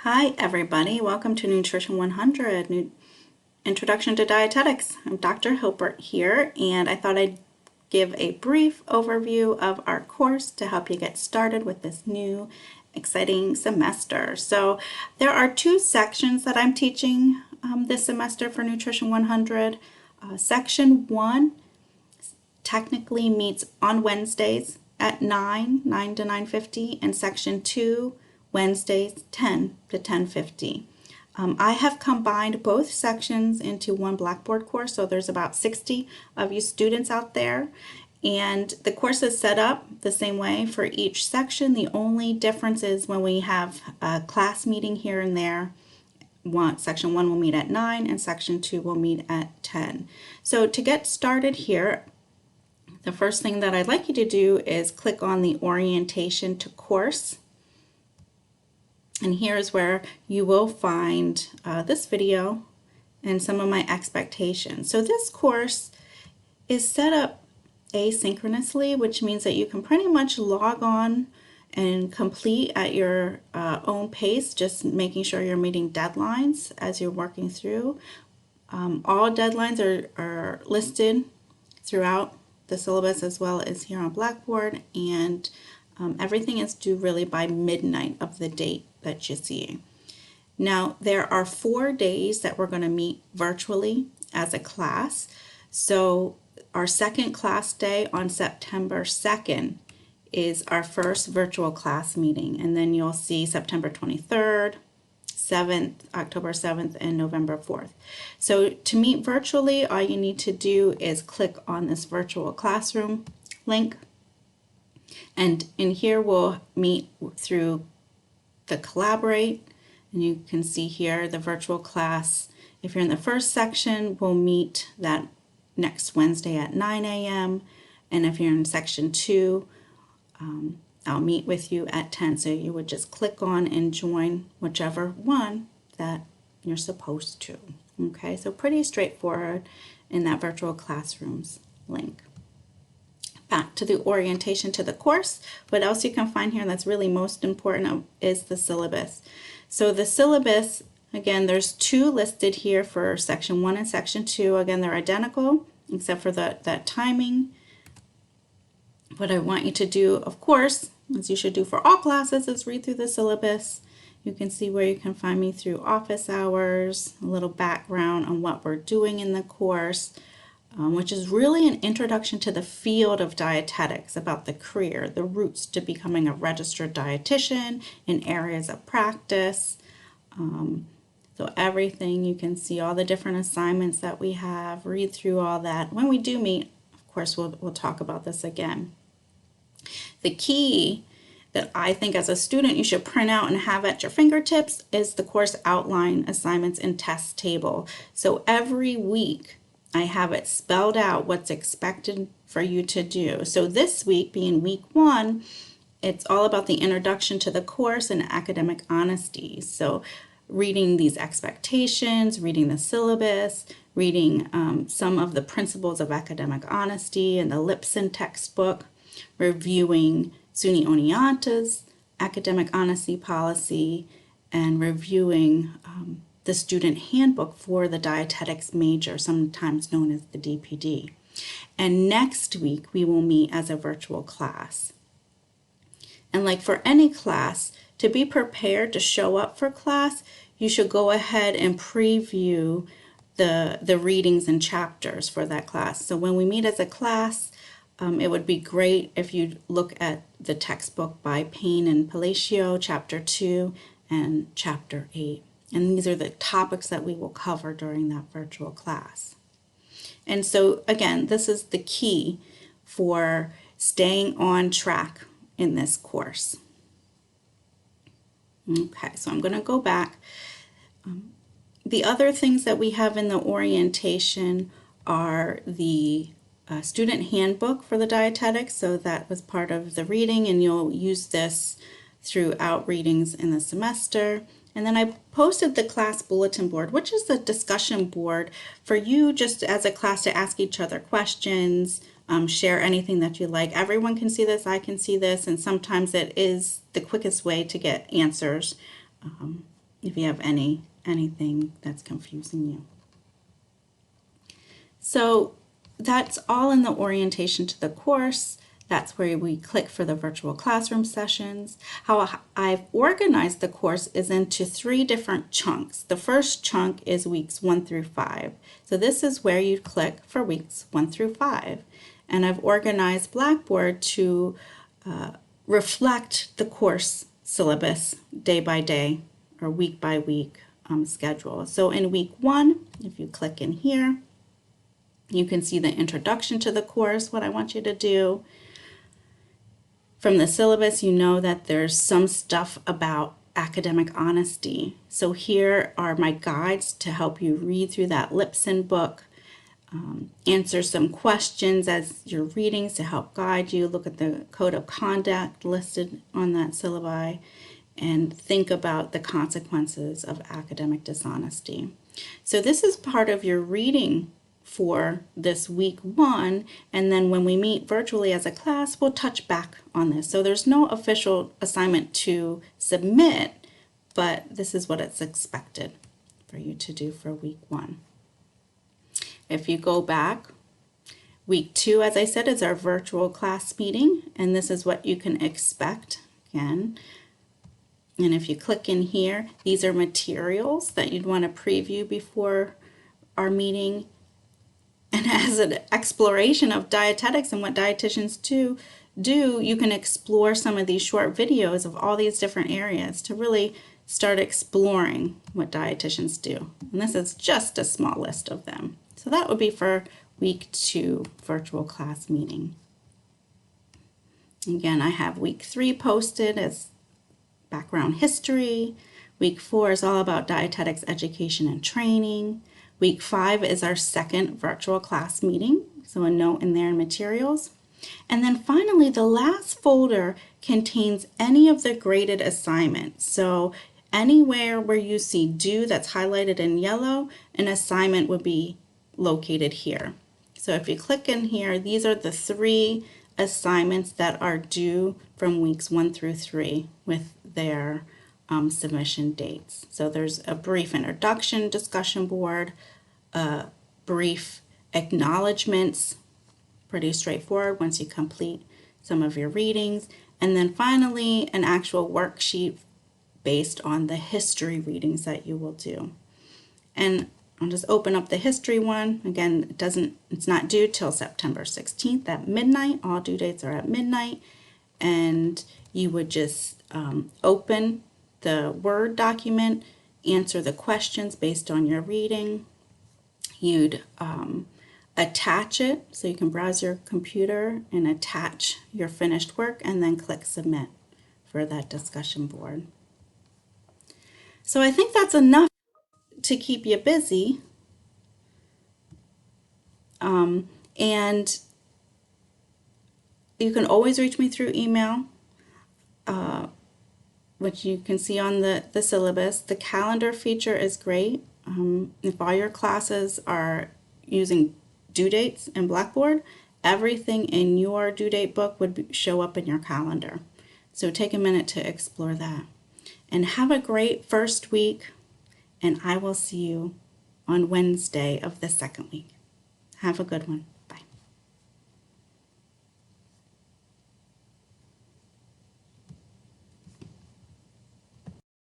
Hi everybody, welcome to Nutrition 100, Introduction to Dietetics. I'm Dr. Hilbert here, and I thought I'd give a brief overview of our course to help you get started with this new exciting semester. So there are two sections that I'm teaching this semester for Nutrition 100. Section 1 technically meets on Wednesdays at 9 to 9:50, and Section 2 Wednesdays 10 to 10:50. I have combined both sections into one Blackboard course, so there's about 60 of you students out there, and the course is set up the same way for each section. The only difference is when we have a class meeting here and there. Section 1 will meet at 9 and Section 2 will meet at 10. So to get started here, the first thing that I'd like you to do is click on the orientation to course. And here's where you will find this video and some of my expectations. So this course is set up asynchronously, which means that you can pretty much log on and complete at your own pace, just making sure you're meeting deadlines as you're working through. All deadlines are listed throughout the syllabus as well as here on Blackboard, and everything is due really by midnight of the date that you see. Now there are 4 days that we're going to meet virtually as a class. So our second class day on September 2nd is our first virtual class meeting, and then you'll see September 23rd, 7th, October 7th, and November 4th. So to meet virtually, all you need to do is click on this virtual classroom link, and in here we'll meet through the Collaborate, and you can see here the virtual class. If you're in the first section, we'll meet that next Wednesday at 9 a.m. and if you're in section 2, I'll meet with you at 10. So you would just click on and join whichever one that you're supposed to. Okay, so pretty straightforward in that virtual classrooms link. Back to the orientation to the course. What else you can find here that's really most important is the syllabus. So the syllabus, again, there's 2 listed here for section 1 and section 2. Again, they're identical except for that timing. What I want you to do, of course, as you should do for all classes, is read through the syllabus. You can see where you can find me through office hours, a little background on what we're doing in the course, which is really an introduction to the field of dietetics, about the career, the routes to becoming a registered dietitian in areas of practice. So everything, you can see all the different assignments that we have, read through all that. When we do meet, of course, we'll talk about this again. The key that I think as a student you should print out and have at your fingertips is the course outline, assignments, and test table. So every week I have it spelled out what's expected for you to do. So this week, being week 1, it's all about the introduction to the course and academic honesty. So reading these expectations, reading the syllabus, reading some of the principles of academic honesty in the Lipson textbook, reviewing SUNY Oneonta's academic honesty policy, and reviewing the student handbook for the dietetics major, sometimes known as the DPD. And next week we will meet as a virtual class. And like for any class, to be prepared to show up for class, you should go ahead and preview the readings and chapters for that class. So when we meet as a class, it would be great if you look at the textbook by Payne and Palacio, chapter 2 and chapter 8. And these are the topics that we will cover during that virtual class. And so again, this is the key for staying on track in this course. Okay, so I'm going to go back. The other things that we have in the orientation are the student handbook for the dietetics. So that was part of the reading, and you'll use this throughout readings in the semester. And then I posted the class bulletin board, which is the discussion board for you just as a class to ask each other questions, share anything that you like. Everyone can see this, I can see this, and sometimes it is the quickest way to get answers if you have anything that's confusing you. So that's all in the orientation to the course. That's where we click for the virtual classroom sessions. How I've organized the course is into 3 different chunks. The first chunk is weeks 1 through 5. So this is where you click for weeks 1 through 5. And I've organized Blackboard to reflect the course syllabus day by day or week by week schedule. So in week 1, if you click in here, you can see the introduction to the course, what I want you to do. From the syllabus, you know that there's some stuff about academic honesty. So here are my guides to help you read through that Lipson book, answer some questions as you're reading to help guide you, look at the code of conduct listed on that syllabi, and think about the consequences of academic dishonesty. So this is part of your reading for this week 1, and then when we meet virtually as a class, we'll touch back on this. So there's no official assignment to submit, but this is what it's expected for you to do for week 1. If you go back, week 2, as I said, is our virtual class meeting, and this is what you can expect again. And if you click in here, these are materials that you'd want to preview before our meeting. And as an exploration of dietetics and what dietitians do, you can explore some of these short videos of all these different areas to really start exploring what dietitians do. And this is just a small list of them. So that would be for week 2 virtual class meeting. Again, I have week 3 posted as background history. Week 4 is all about dietetics education and training. Week 5 is our second virtual class meeting, so a note in there in materials. And then finally, the last folder contains any of the graded assignments. So anywhere where you see due that's highlighted in yellow, an assignment would be located here. So if you click in here, these are the 3 assignments that are due from weeks 1 through 3 with their submission dates. So there's a brief introduction discussion board, brief acknowledgments, pretty straightforward once you complete some of your readings, and then finally an actual worksheet based on the history readings that you will do. And I'll just open up the history one. Again, it's not due till September 16th at midnight. All due dates are at midnight, and you would just open the Word document, answer the questions based on your reading. You'd attach it, so you can browse your computer and attach your finished work and then click submit for that discussion board. So I think that's enough to keep you busy. And you can always reach me through email, which you can see on the syllabus. The calendar feature is great. If all your classes are using due dates in Blackboard, everything in your due date book would show up in your calendar. So take a minute to explore that. And have a great first week, and I will see you on Wednesday of the second week. Have a good one.